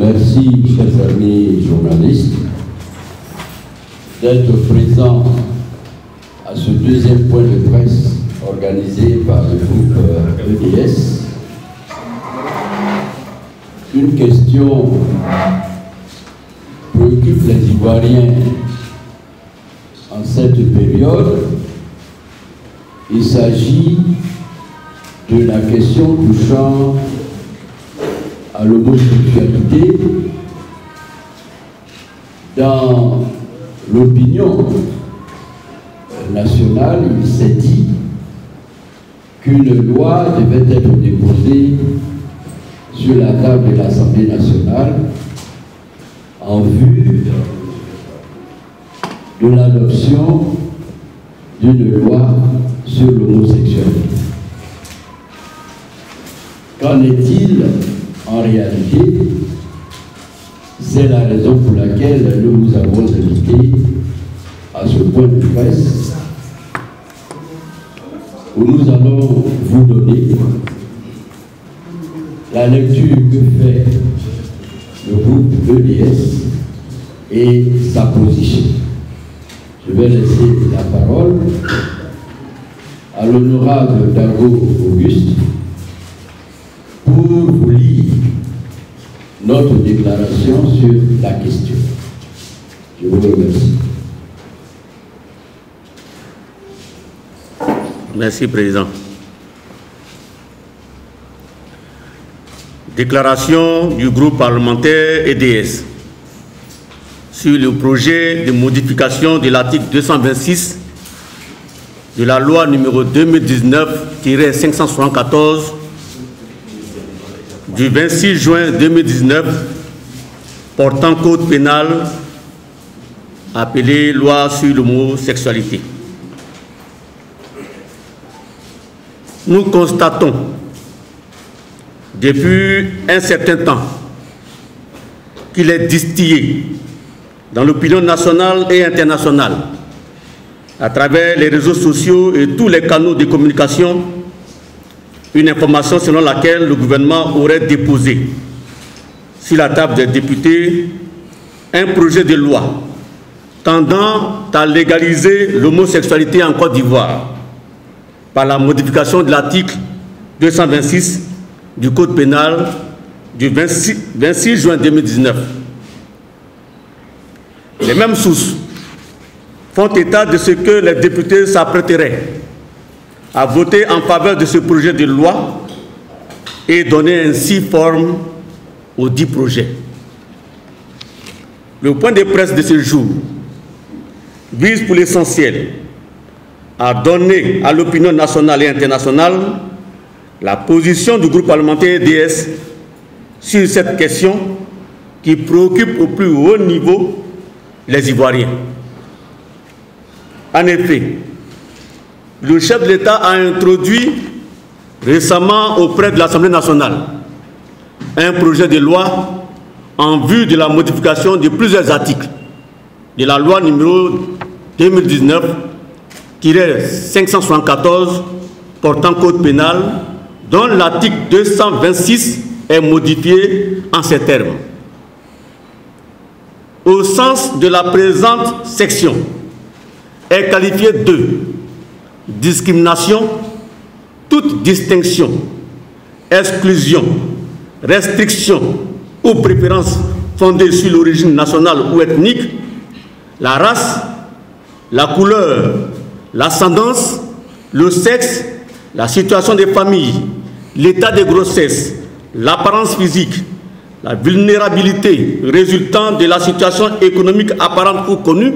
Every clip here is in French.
Merci, chers amis journalistes, d'être présents à ce deuxième point de presse organisé par le groupe EDS. Une question préoccupe les Ivoiriens en cette période. Il s'agit de la question touchant à l'homosexualité. Dans l'opinion nationale, il s'est dit qu'une loi devait être déposée sur la table de l'Assemblée nationale en vue de l'adoption d'une loi sur l'homosexualité. Qu'en est-il en réalité? C'est la raison pour laquelle nous vous avons invité à ce point de presse où nous allons vous donner la lecture que fait le groupe EDS et sa position. Je vais laisser la parole à l'honorable Dago Auguste pour vous lire notre déclaration sur la question. Je vous remercie. Merci, Président. Déclaration du groupe parlementaire EDS sur le projet de modification de l'article 226 de la loi numéro 2019-574 du 26 juin 2019 portant code pénal appelé loi sur l'homosexualité. Nous constatons depuis un certain temps qu'il est distillé dans l'opinion nationale et internationale, à travers les réseaux sociaux et tous les canaux de communication, une information selon laquelle le gouvernement aurait déposé sur la table des députés un projet de loi tendant à légaliser l'homosexualité en Côte d'Ivoire par la modification de l'article 226 du Code pénal du 26 juin 2019. Les mêmes sources font état de ce que les députés s'apprêteraient à voter en faveur de ce projet de loi et donner ainsi forme au dit projet. Le point de presse de ce jour vise pour l'essentiel à donner à l'opinion nationale et internationale la position du groupe parlementaire EDS sur cette question qui préoccupe au plus haut niveau les Ivoiriens. En effet, le chef de l'État a introduit récemment auprès de l'Assemblée nationale un projet de loi en vue de la modification de plusieurs articles de la loi numéro 2019-574 portant code pénal, dont l'article 226 est modifié en ces termes. Au sens de la présente section, est qualifié de discrimination, toute distinction, exclusion, restriction ou préférence fondée sur l'origine nationale ou ethnique, la race, la couleur, l'ascendance, le sexe, la situation des familles, l'état de grossesse, l'apparence physique, la vulnérabilité résultant de la situation économique apparente ou connue,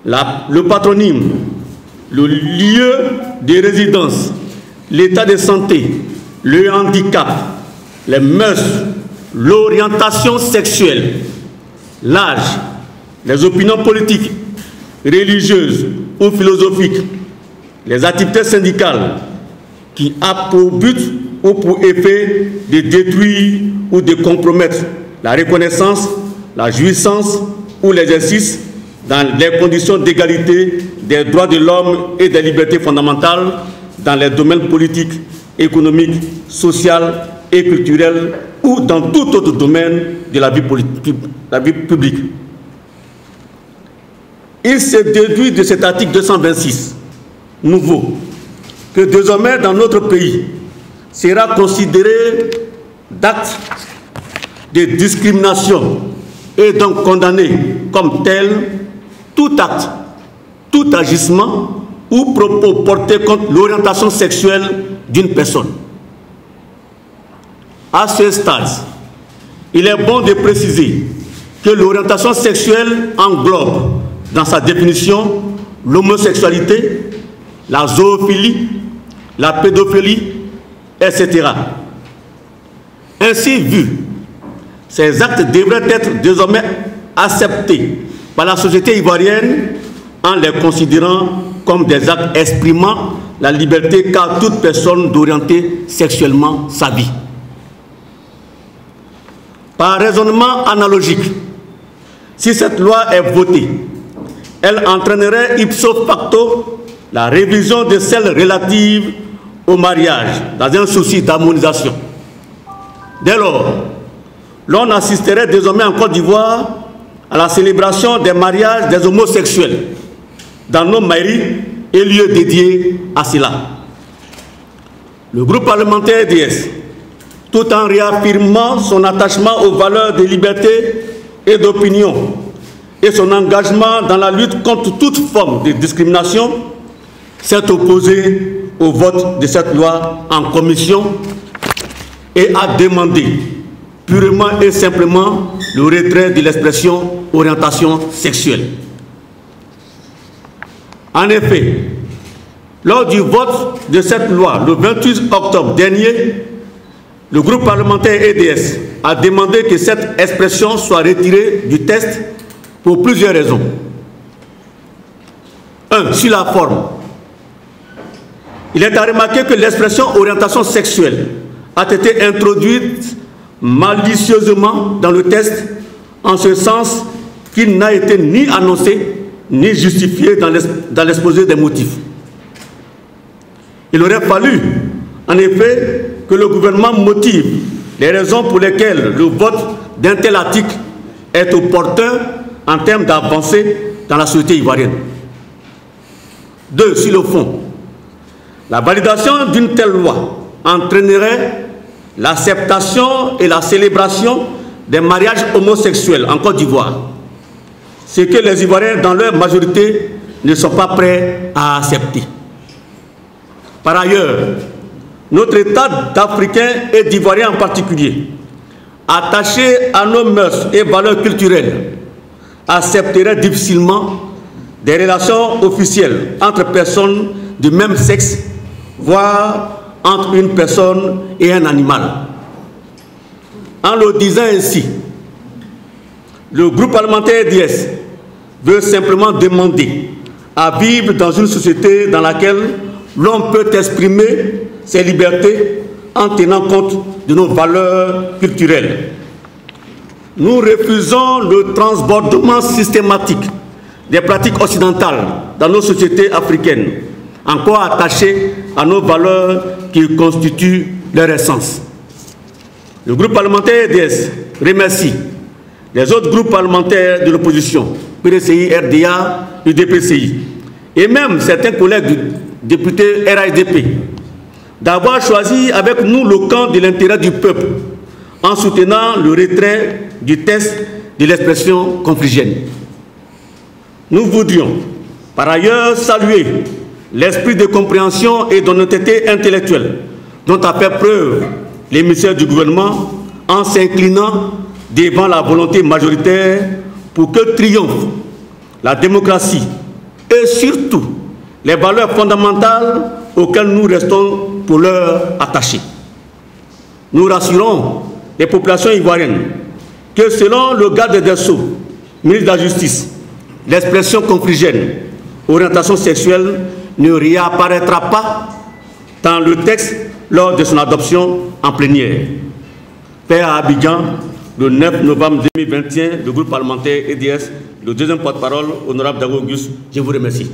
le patronyme, le lieu de résidence, l'état de santé, le handicap, les mœurs, l'orientation sexuelle, l'âge, les opinions politiques, religieuses ou philosophiques, les activités syndicales qui ont pour but ou pour effet de détruire ou de compromettre la reconnaissance, la jouissance ou l'exercice dans les conditions d'égalité des droits de l'homme et des libertés fondamentales dans les domaines politiques, économiques, social et culturel ou dans tout autre domaine de la vie publique. Il se déduit de cet article 226 nouveau que désormais dans notre pays sera considéré d'acte de discrimination et donc condamné comme tel tout acte, tout agissement ou propos portés contre l'orientation sexuelle d'une personne. À ce stade, il est bon de préciser que l'orientation sexuelle englobe dans sa définition l'homosexualité, la zoophilie, la pédophilie, etc. Ainsi vu, ces actes devraient être désormais acceptés par la société ivoirienne en les considérant comme des actes exprimant la liberté qu'a toute personne d'orienter sexuellement sa vie. Par raisonnement analogique, si cette loi est votée, elle entraînerait ipso facto la révision de celle relative au mariage dans un souci d'harmonisation. Dès lors, l'on assisterait désormais en Côte d'Ivoire à la célébration des mariages des homosexuels dans nos mairies et lieux dédiés à cela. Le groupe parlementaire EDS, tout en réaffirmant son attachement aux valeurs de liberté et d'opinion et son engagement dans la lutte contre toute forme de discrimination, s'est opposé au vote de cette loi en commission et a demandé purement et simplement le retrait de l'expression orientation sexuelle. En effet, lors du vote de cette loi le 28 octobre dernier, le groupe parlementaire EDS a demandé que cette expression soit retirée du texte pour plusieurs raisons. 1. Sur la forme. Il est à remarquer que l'expression orientation sexuelle a été introduite malicieusement dans le texte, en ce sens qu'il n'a été ni annoncé ni justifié dans l'exposé des motifs. Il aurait fallu, en effet, que le gouvernement motive les raisons pour lesquelles le vote d'un tel article est opportun en termes d'avancée dans la société ivoirienne. 2. Sur le fond, la validation d'une telle loi entraînerait l'acceptation et la célébration des mariages homosexuels en Côte d'Ivoire, ce que les Ivoiriens dans leur majorité ne sont pas prêts à accepter. Par ailleurs, notre État d'Africains et d'Ivoiriens en particulier, attaché à nos mœurs et valeurs culturelles, accepterait difficilement des relations officielles entre personnes du même sexe, voire entre une personne et un animal. En le disant ainsi, le groupe parlementaire EDS veut simplement demander à vivre dans une société dans laquelle l'on peut exprimer ses libertés en tenant compte de nos valeurs culturelles. Nous refusons le transbordement systématique des pratiques occidentales dans nos sociétés africaines, encore attachées à nos valeurs qui constituent leur essence. Le groupe parlementaire EDS remercie les autres groupes parlementaires de l'opposition, PDCI, RDA, UDPCI, et même certains collègues du député RHDP, d'avoir choisi avec nous le camp de l'intérêt du peuple en soutenant le retrait du texte de l'expression confligène. Nous voudrions par ailleurs saluer l'esprit de compréhension et d'honnêteté intellectuelle dont a fait preuve l'émissaire du gouvernement en s'inclinant devant la volonté majoritaire pour que triomphe la démocratie et surtout les valeurs fondamentales auxquelles nous restons pour l'heure attachés. Nous rassurons les populations ivoiriennes que selon le garde des Sceaux, ministre de la Justice, l'expression confligène, orientation sexuelle, ne réapparaîtra pas dans le texte lors de son adoption en plénière. Fait à Abidjan, le 9 novembre 2021, le groupe parlementaire EDS, le deuxième porte-parole, honorable Dago Auguste, je vous remercie.